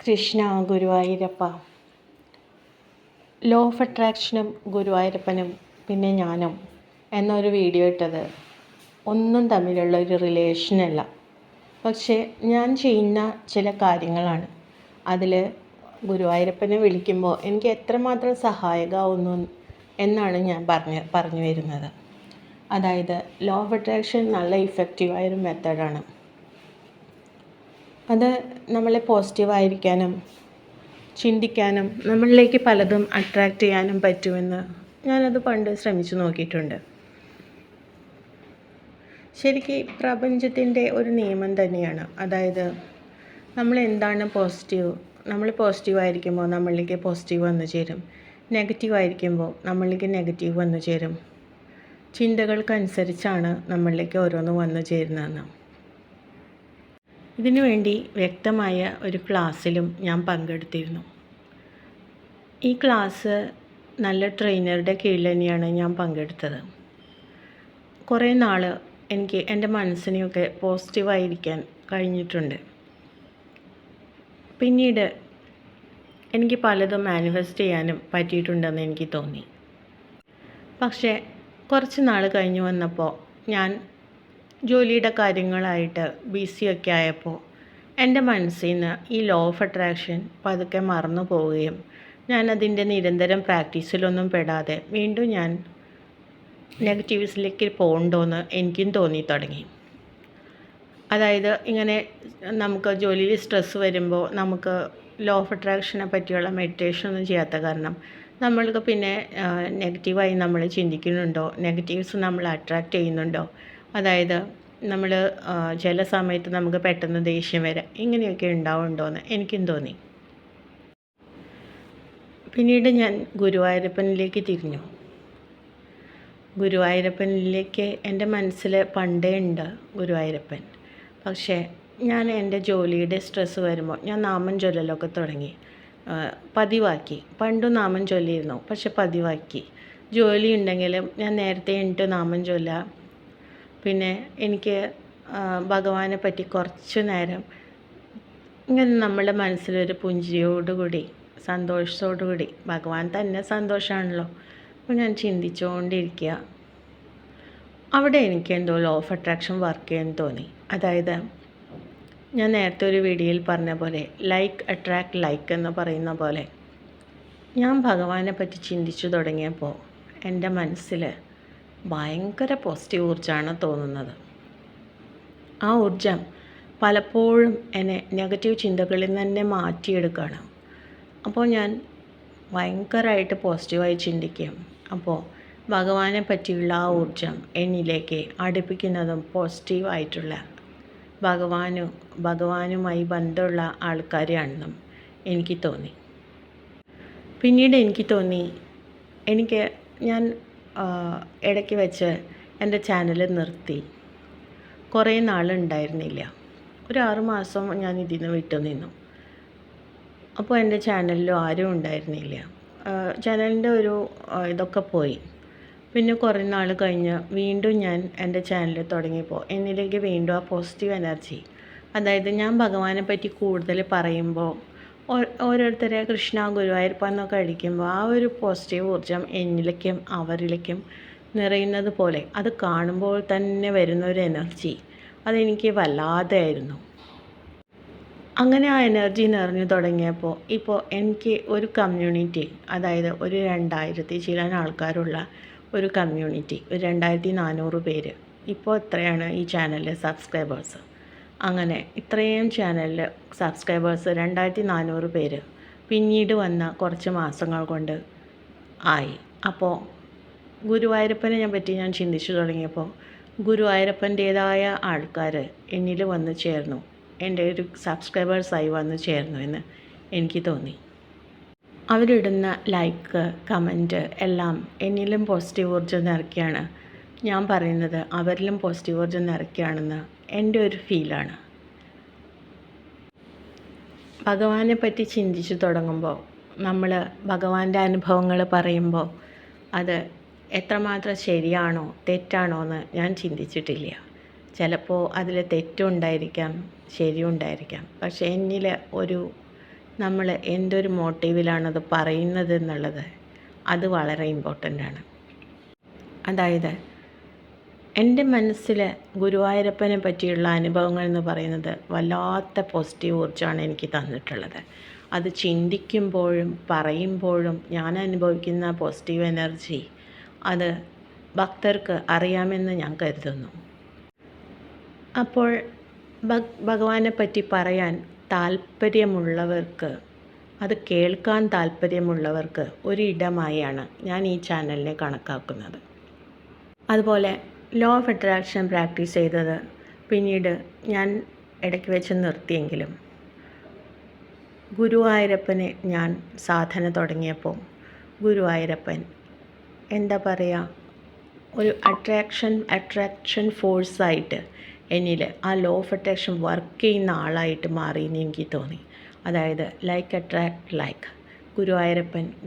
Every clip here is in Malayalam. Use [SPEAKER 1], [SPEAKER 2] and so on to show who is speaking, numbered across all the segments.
[SPEAKER 1] കൃഷ്ണ ഗുരുവായൂരപ്പ. ലോ ഓഫ് അട്രാക്ഷനും ഗുരുവായൂരപ്പനും പിന്നെ ഞാനും എന്നൊരു വീഡിയോ ഇട്ടത് ഒന്നും തമ്മിലുള്ള ഒരു റിലേഷനല്ല. പക്ഷേ ഞാൻ ചെയ്യുന്ന ചില കാര്യങ്ങളാണ്. അതിൽ ഗുരുവായൂരപ്പനെ വിളിക്കുമ്പോൾ എനിക്ക് എത്രമാത്രം സഹായകമാവുന്നു എന്നാണ് ഞാൻ പറഞ്ഞു വരുന്നത്. അതായത് ലോ ഓഫ് അട്രാക്ഷൻ നല്ല ഇഫക്റ്റീവായൊരു മെത്തേഡാണ്. അത് നമ്മളെ പോസിറ്റീവായിരിക്കാനും ചിന്തിക്കാനും നമ്മളിലേക്ക് പലതും അട്രാക്റ്റ് ചെയ്യാനും പറ്റുമെന്ന് ഞാനത് പണ്ട് ശ്രമിച്ചു നോക്കിയിട്ടുണ്ട്. ശരിക്കും പ്രപഞ്ചത്തിൻ്റെ ഒരു നിയമം തന്നെയാണ്. അതായത് നമ്മൾ എന്താണ് നമ്മൾ പോസിറ്റീവായിരിക്കുമ്പോൾ നമ്മളിലേക്ക് പോസിറ്റീവ് വന്നു ചേരും, നെഗറ്റീവായിരിക്കുമ്പോൾ നമ്മളിലേക്ക് നെഗറ്റീവ് വന്നു ചേരും. ചിന്തകൾക്കനുസരിച്ചാണ് നമ്മളിലേക്ക് ഓരോന്ന് വന്നു ചേരുന്നതെന്ന്. ഇതിനു വേണ്ടി വ്യക്തമായ ഒരു ക്ലാസ്സിലും ഞാൻ പങ്കെടുത്തിരുന്നു. ഈ ക്ലാസ് നല്ല ട്രെയിനറുടെ കീഴിൽ തന്നെയാണ് ഞാൻ പങ്കെടുത്തത്. കുറേ നാൾ എനിക്ക് എൻ്റെ മനസ്സിനെയൊക്കെ പോസിറ്റീവായിരിക്കാൻ കഴിഞ്ഞിട്ടുണ്ട്. പിന്നീട് എനിക്ക് പലതും മാനിഫെസ്റ്റ് ചെയ്യാനും പറ്റിയിട്ടുണ്ടെന്ന് എനിക്ക് തോന്നി. പക്ഷേ കുറച്ച് നാൾ കഴിഞ്ഞ് വന്നപ്പോൾ ഞാൻ ജോലിയുടെ കാര്യങ്ങളായിട്ട് ബിസിയൊക്കെ ആയപ്പോൾ എൻ്റെ മനസ്സിൽ നിന്ന് ഈ ലോ ഓഫ് അട്രാക്ഷൻ പതുക്കെ മറന്നു പോവുകയും ഞാനതിൻ്റെ നിരന്തരം പ്രാക്ടീസിലൊന്നും പെടാതെ വീണ്ടും ഞാൻ നെഗറ്റീവ്സിലേക്ക് പോകണ്ടോയെന്ന് എനിക്കും തോന്നി തുടങ്ങി. അതായത് ഇങ്ങനെ നമുക്ക് ജോലിയിൽ സ്ട്രെസ്സ് വരുമ്പോൾ നമുക്ക് ലോ ഓഫ് അട്രാക്ഷനെ പറ്റിയുള്ള മെഡിറ്റേഷൻ ഒന്നും ചെയ്യാത്ത കാരണം നമ്മൾക്ക് പിന്നെ നെഗറ്റീവായി നമ്മൾ ചിന്തിക്കുന്നുണ്ടോ, നെഗറ്റീവ്സ് നമ്മൾ അട്രാക്റ്റ് ചെയ്യുന്നുണ്ടോ, അതായത് നമ്മൾ ചില സമയത്ത് നമുക്ക് പെട്ടെന്ന് ദേഷ്യം വരാം, ഇങ്ങനെയൊക്കെ ഉണ്ടാവുന്നുണ്ടോ എന്ന് എനിക്കും തോന്നി. പിന്നീട് ഞാൻ ഗുരുവായൂരപ്പനിലേക്ക് തിരിഞ്ഞു. ഗുരുവായൂരപ്പനിലേക്ക് എൻ്റെ മനസ്സിൽ പണ്ടേ ഉണ്ട് ഗുരുവായൂരപ്പൻ. പക്ഷേ ഞാൻ എൻ്റെ ജോലിയുടെ സ്ട്രെസ്സ് വരുമ്പോൾ ഞാൻ നാമം ചൊല്ലലൊക്കെ തുടങ്ങി, പതിവാക്കി. പണ്ടും നാമം ചൊല്ലിയിരുന്നു, പക്ഷെ പതിവാക്കി. ജോലി ഉണ്ടെങ്കിലും ഞാൻ നേരത്തെ എണീറ്റ് നാമം ചൊല്ലാം. പിന്നെ എനിക്ക് ഭഗവാനെ പറ്റി കുറച്ച് നേരം ഇങ്ങനെ നമ്മുടെ മനസ്സിലൊരു പുഞ്ചിരിയോടുകൂടി സന്തോഷത്തോടുകൂടി, ഭഗവാൻ തന്നെ സന്തോഷമാണല്ലോ, അപ്പോൾ ഞാൻ ചിന്തിച്ചുകൊണ്ടിരിക്കുക. അവിടെ എനിക്ക് എന്തോ ലോ ഓഫ് അട്രാക്ഷൻ വർക്ക് ചെയ്യാൻ തോന്നി. അതായത് ഞാൻ നേരത്തെ ഒരു വീഡിയോയിൽ പറഞ്ഞ പോലെ ലൈക്ക് അട്രാക്ട് ലൈക്ക് എന്ന് പറയുന്ന പോലെ ഞാൻ ഭഗവാനെ പറ്റി ചിന്തിച്ചു തുടങ്ങിയപ്പോൾ എൻ്റെ മനസ്സിൽ ഭയങ്കര പോസിറ്റീവ് ഊർജ്ജമാണ് തോന്നുന്നത്. ആ ഊർജ്ജം പലപ്പോഴും എന്നെ നെഗറ്റീവ് ചിന്തകളിൽ നിന്ന് തന്നെ മാറ്റിയെടുക്കുകയാണ്. അപ്പോൾ ഞാൻ ഭയങ്കരമായിട്ട് പോസിറ്റീവായി ചിന്തിക്കും. അപ്പോൾ ഭഗവാനെ പറ്റിയുള്ള ആ ഊർജ്ജം എന്നിലേക്ക് അടുപ്പിക്കുന്നതും പോസിറ്റീവായിട്ടുള്ള ഭഗവാനുമായി ബന്ധമുള്ള ആൾക്കാരെയാണെന്നും എനിക്ക് തോന്നി. പിന്നീട് എനിക്ക് തോന്നി, ഞാൻ ഇടയ്ക്ക് വെച്ച് എൻ്റെ ചാനൽ നിർത്തി. കുറേ നാളുണ്ടായിരുന്നില്ല, ഒരു 6 മാസം ഞാൻ ഇതിൽ നിന്ന് വിട്ടു നിന്നു. അപ്പോൾ എൻ്റെ ചാനലിലും ആരും ഉണ്ടായിരുന്നില്ല. ചാനലിൻ്റെ ഒരു ഇതൊക്കെ പോയി. പിന്നെ കുറേ നാൾ കഴിഞ്ഞ് വീണ്ടും ഞാൻ എൻ്റെ ചാനൽ തുടങ്ങിയപ്പോൾ എന്നിലേക്ക് വീണ്ടും ആ പോസിറ്റീവ് എനർജി, അതായത് ഞാൻ ഭഗവാനെ പറ്റി കൂടുതൽ പറയുമ്പോൾ ഓരോരുത്തരെ കൃഷ്ണ ഗുരുവായൂരപ്പ എന്നൊക്കെ അടിക്കുമ്പോൾ ആ ഒരു പോസിറ്റീവ് ഊർജ്ജം എന്നിലേക്കും അവരിലേക്കും നിറയുന്നത് പോലെ അത് കാണുമ്പോൾ തന്നെ വരുന്ന ഒരു എനർജി, അതെനിക്ക് വല്ലാതെ ആയിരുന്നു. അങ്ങനെ ആ എനർജി നിറഞ്ഞു തുടങ്ങിയപ്പോൾ ഇപ്പോൾ എനിക്ക് ഒരു കമ്മ്യൂണിറ്റി, അതായത് ഒരു 2000 ചില ആൾക്കാരുള്ള ഒരു കമ്മ്യൂണിറ്റി, ഒരു 2400 പേര്. ഇപ്പോൾ എത്രയാണ് ഈ ചാനലിലെ സബ്സ്ക്രൈബേഴ്സ്? അങ്ങനെ ഇത്രയും ചാനലിൽ സബ്സ്ക്രൈബേഴ്സ് 2400 പേര് പിന്നീട് വന്ന കുറച്ച് മാസങ്ങൾ കൊണ്ട് ആയി. അപ്പോൾ ഗുരുവായൂരപ്പനെ പറ്റി ഞാൻ ചിന്തിച്ചു തുടങ്ങിയപ്പോൾ ഗുരുവായൂരപ്പൻ്റേതായ ആൾക്കാർ എന്നിൽ വന്നു ചേർന്നു, എൻ്റെ ഒരു സബ്സ്ക്രൈബേഴ്സായി വന്നു ചേർന്നു എന്ന് എനിക്ക് തോന്നി. അവരിടുന്ന ലൈക്ക്, കമൻറ്റ് എല്ലാം എന്നിലും പോസിറ്റീവ് ഊർജ്ജം നിറയ്ക്കുകയാണ്. ഞാൻ പറയുന്നത് അവരിലും പോസിറ്റീവ് ഊർജ്ജം നിറയ്ക്കുകയാണെന്ന് എൻ്റെ ഒരു ഫീലാണ്. ഭഗവാനെ പറ്റി ചിന്തിച്ചു തുടങ്ങുമ്പോൾ, നമ്മൾ ഭഗവാന്റെ അനുഭവങ്ങൾ പറയുമ്പോൾ അത് എത്രമാത്രം ശരിയാണോ തെറ്റാണോ എന്ന് ഞാൻ ചിന്തിച്ചിട്ടില്ല. ചിലപ്പോൾ അതിൽ തെറ്റുണ്ടായിരിക്കാം, ശരിയുണ്ടായിരിക്കാം. പക്ഷേ എന്നിൽ ഒരു നമ്മൾ എന്തൊരു മോട്ടീവിലാണത് പറയുന്നത് എന്നുള്ളത് അത് വളരെ ഇമ്പോർട്ടൻ്റ് ആണ്. അതായത് എൻ്റെ മനസ്സിൽ ഗുരുവായൂരപ്പനെ പറ്റിയുള്ള അനുഭവങ്ങൾ എന്ന് പറയുന്നത് വല്ലാത്ത പോസിറ്റീവ് ഊർജ്ജമാണ് എനിക്ക് തന്നിട്ടുള്ളത്. അത് ചിന്തിക്കുമ്പോഴും പറയുമ്പോഴും ഞാൻ അനുഭവിക്കുന്ന പോസിറ്റീവ് എനർജി അത് ഭക്തർക്ക് അറിയാമെന്ന് ഞാൻ കരുതുന്നു. അപ്പോൾ ഭഗവാനെ പറ്റി പറയാൻ താല്പര്യമുള്ളവർക്ക്, അത് കേൾക്കാൻ താല്പര്യമുള്ളവർക്ക് ഒരിടമായാണ് ഞാൻ ഈ ചാനലിനെ കണക്കാക്കുന്നത്. അതുപോലെ ലോ ഓഫ് അട്രാക്ഷൻ പ്രാക്ടീസ് ചെയ്തത് പിന്നീട് ഞാൻ ഇടയ്ക്ക് വെച്ച് നിർത്തിയെങ്കിലും ഗുരുവായൂരപ്പനെ ഞാൻ സാധന തുടങ്ങിയപ്പോൾ ഗുരുവായൂരപ്പൻ എന്താ പറയുക, ഒരു അട്രാക്ഷൻ ഫോഴ്സായിട്ട് എന്നിൽ ആ ലോ ഓഫ് അട്രാക്ഷൻ വർക്ക് ചെയ്യുന്ന ആളായിട്ട് മാറിയെന്ന് എനിക്ക് തോന്നി. അതായത് ലൈക്ക് അട്രാക്ട് ലൈക്ക്.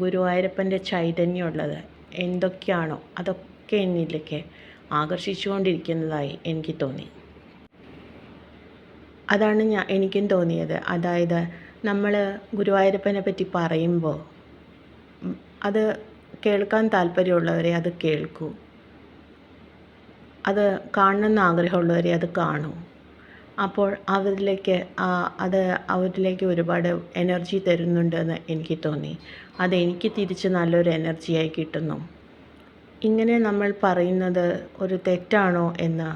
[SPEAKER 1] ഗുരുവായൂരപ്പൻ്റെ ചൈതന്യമുള്ളത് എന്തൊക്കെയാണോ അതൊക്കെ എന്നിലേക്ക് ആകർഷിച്ചുകൊണ്ടിരിക്കുന്നതായി എനിക്ക് തോന്നി. അതാണ് എനിക്കും തോന്നിയത്. അതായത് നമ്മൾ ഗുരുവായൂരപ്പനെ പറ്റി പറയുമ്പോൾ അത് കേൾക്കാൻ താല്പര്യമുള്ളവരെ അത് കേൾക്കൂ, അത് കാണണമെന്ന് ആഗ്രഹമുള്ളവരെ അത് കാണൂ. അപ്പോൾ അവരിലേക്ക് ഒരുപാട് എനർജി തരുന്നുണ്ടെന്ന് എനിക്ക് തോന്നി. അതെനിക്ക് തിരിച്ച് നല്ലൊരു എനർജിയായി കിട്ടുന്നു. ഇങ്ങനെ നമ്മൾ പറയുന്നത് ഒരു തെറ്റാണോ എന്ന്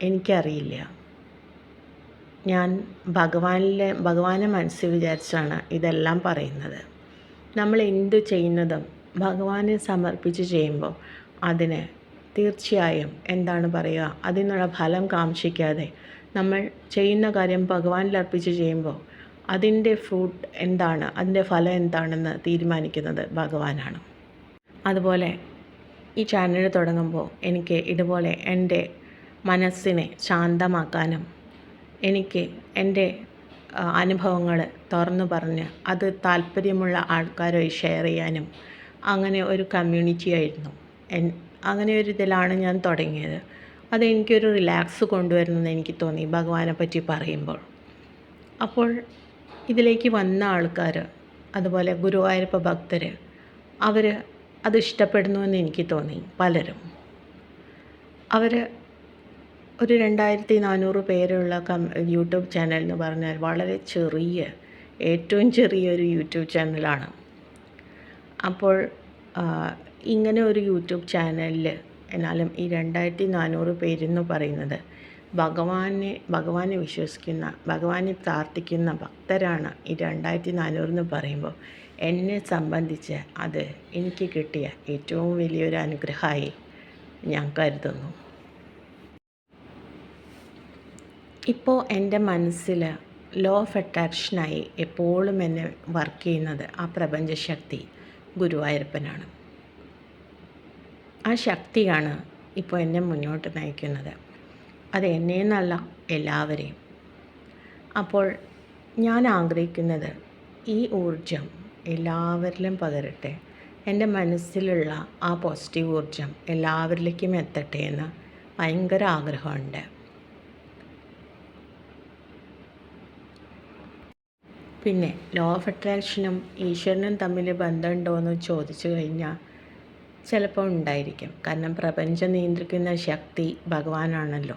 [SPEAKER 1] എനിക്കറിയില്ല. ഞാൻ ഭഗവാനെ മനസ്സിൽ വിചാരിച്ചാണ് ഇതെല്ലാം പറയുന്നത്. നമ്മൾ എന്ത് ചെയ്യുന്നതും ഭഗവാനെ സമർപ്പിച്ച് ചെയ്യുമ്പോൾ അതിന് തീർച്ചയായും എന്താണ് പറയുക, അതിനുള്ള ഫലം കാക്ഷിക്കാതെ നമ്മൾ ചെയ്യുന്ന കാര്യം ഭഗവാനിൽ അർപ്പിച്ച് ചെയ്യുമ്പോൾ അതിൻ്റെ ഫ്രൂട്ട് എന്താണ്, അതിൻ്റെ ഫലം എന്താണെന്ന് തീരുമാനിക്കുന്നത് ഭഗവാനാണ്. അതുപോലെ ഈ ചാനൽ തുടങ്ങുമ്പോൾ എനിക്ക് ഇതുപോലെ എൻ്റെ മനസ്സിനെ ശാന്തമാക്കാനും എനിക്ക് എൻ്റെ അനുഭവങ്ങൾ തുറന്നു പറഞ്ഞ് അത് താല്പര്യമുള്ള ആൾക്കാരുമായി ഷെയർ ചെയ്യാനും അങ്ങനെ ഒരു കമ്മ്യൂണിറ്റി ആയിരുന്നു. അങ്ങനെ ഒരു ഇതിലാണ് ഞാൻ തുടങ്ങിയത്. അതെനിക്കൊരു റിലാക്സ് കൊണ്ടുവരുന്നെന്ന് എനിക്ക് തോന്നി ഭഗവാനെ പറ്റി പറയുമ്പോൾ. അപ്പോൾ ഇതിലേക്ക് വന്ന ആൾക്കാർ, അതുപോലെ ഗുരുവായൂരപ്പ ഭക്തർ, അവർ അത് ഇഷ്ടപ്പെടുന്നുവെന്ന് എനിക്ക് തോന്നി. പലരും അവർ ഒരു 2400 പേരുള്ള യൂട്യൂബ് ചാനൽ എന്ന് പറഞ്ഞാൽ വളരെ ഏറ്റവും ചെറിയൊരു യൂട്യൂബ് ചാനലാണ്. അപ്പോൾ ഇങ്ങനെ ഒരു യൂട്യൂബ് ചാനലിൽ എന്നാലും ഈ 2400 പേരെന്ന് പറയുന്നത് ഭഗവാനെ വിശ്വസിക്കുന്ന, ഭഗവാനെ പ്രാർത്ഥിക്കുന്ന ഭക്തരാണ് ഈ 2400 എന്ന് പറയുമ്പോൾ എന്നെ സംബന്ധിച്ച് അത് എനിക്ക് കിട്ടിയ ഏറ്റവും വലിയൊരു അനുഗ്രഹമായി ഞാൻ കരുതുന്നു. ഇപ്പോൾ എൻ്റെ മനസ്സിൽ ലോ ഓഫ് അട്രാക്ഷനായി എപ്പോഴും എന്നെ വർക്ക് ചെയ്യുന്നത് ആ പ്രപഞ്ചശക്തി ഗുരുവായൂരപ്പനാണ്. ആ ശക്തിയാണ് ഇപ്പോൾ എന്നെ മുന്നോട്ട് നയിക്കുന്നത്. അത് എന്നെയെന്നല്ല, എല്ലാവരെയും. അപ്പോൾ ഞാൻ ആഗ്രഹിക്കുന്നത് ഈ ഊർജം എല്ലാവരിലും പകരട്ടെ. എൻ്റെ മനസ്സിലുള്ള ആ പോസിറ്റീവ് ഊർജം എല്ലാവരിലേക്കും എത്തട്ടെ എന്ന് ഭയങ്കര ആഗ്രഹമുണ്ട്. പിന്നെ ലോ ഓഫ് അട്രാക്ഷനും ഈശ്വരനും തമ്മിൽ ബന്ധമുണ്ടോ എന്ന് ചോദിച്ചു കഴിഞ്ഞാൽ ചിലപ്പോൾ ഉണ്ടായിരിക്കും. കാരണം പ്രപഞ്ചം നിയന്ത്രിക്കുന്ന ശക്തി ഭഗവാനാണല്ലോ.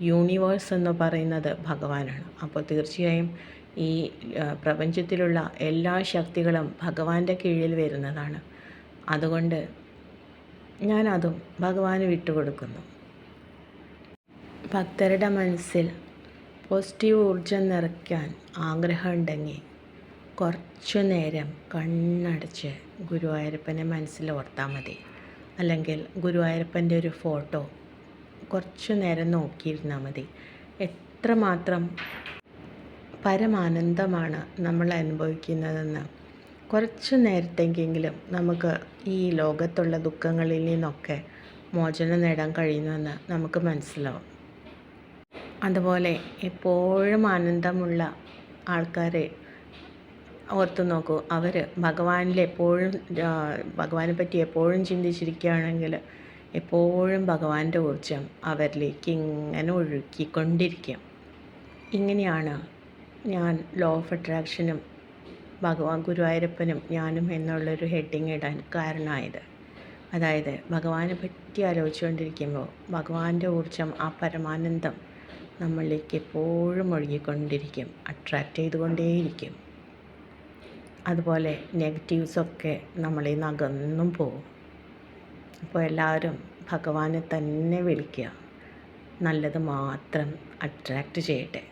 [SPEAKER 1] യൂണിവേഴ്സ് എന്ന് പറയുന്നത് ഭഗവാനാണ്. അപ്പോൾ തീർച്ചയായും ഈ പ്രപഞ്ചത്തിലുള്ള എല്ലാ ശക്തികളും ഭഗവാന്റെ കീഴിൽ വരുന്നതാണ്. അതുകൊണ്ട് ഞാനതും ഭഗവാന് വിട്ടുകൊടുക്കുന്നു. ഭക്തരുടെ മനസ്സിൽ പോസിറ്റീവ് ഊർജം നിറയ്ക്കാൻ ആഗ്രഹമുണ്ടെങ്കിൽ കുറച്ചു നേരം കണ്ണടച്ച് ഗുരുവായൂരപ്പനെ മനസ്സിൽ ഓർത്താൽ മതി. അല്ലെങ്കിൽ ഗുരുവായൂരപ്പൻ്റെ ഒരു ഫോട്ടോ കുറച്ചു നേരം നോക്കിയിരുന്നാൽ മതി. എത്രമാത്രം പരമാനന്ദമാണ് നമ്മൾ അനുഭവിക്കുന്നതെന്ന് കുറച്ചു നേരത്തേക്കെങ്കിലും നമുക്ക് ഈ ലോകത്തുള്ള ദുഃഖങ്ങളിൽ നിന്നൊക്കെ മോചനം നേടാൻ കഴിയുന്നുവെന്ന് നമുക്ക് മനസ്സിലാവും. അതുപോലെ എപ്പോഴും ആനന്ദമുള്ള ആൾക്കാരെ ഓർത്ത് നോക്കൂ. അവർ ഭഗവാനെ പറ്റി എപ്പോഴും ചിന്തിച്ചിരിക്കുകയാണെങ്കിൽ എപ്പോഴും ഭഗവാന്റെ ഊർജം അവരിലേക്ക് ഇങ്ങനെ ഒഴുക്കിക്കൊണ്ടിരിക്കും. ഇങ്ങനെയാണ് ഞാൻ ലോ ഓഫ് അട്രാക്ഷനും ഭഗവാൻ ഗുരുവായൂരപ്പനും ഞാനും എന്നുള്ളൊരു ഹെഡിങ് ഇടാൻ കാരണമായത്. അതായത് ഭഗവാനെ പറ്റി ആലോചിച്ചുകൊണ്ടിരിക്കുമ്പോൾ ഭഗവാന്റെ ഊർജ്ജം, ആ പരമാനന്ദം നമ്മളിലേക്ക് എപ്പോഴും ഒഴുകിക്കൊണ്ടിരിക്കും, അട്രാക്റ്റ് ചെയ്തുകൊണ്ടേയിരിക്കും. അതുപോലെ നെഗറ്റീവ്സൊക്കെ നമ്മളിൽ നിന്ന് അകന്നും പോവും. അപ്പോൾ എല്ലാവരും ഭഗവാനെ തന്നെ വിളിക്കുക, നല്ലത് മാത്രം അട്രാക്റ്റ് ചെയ്യട്ടെ.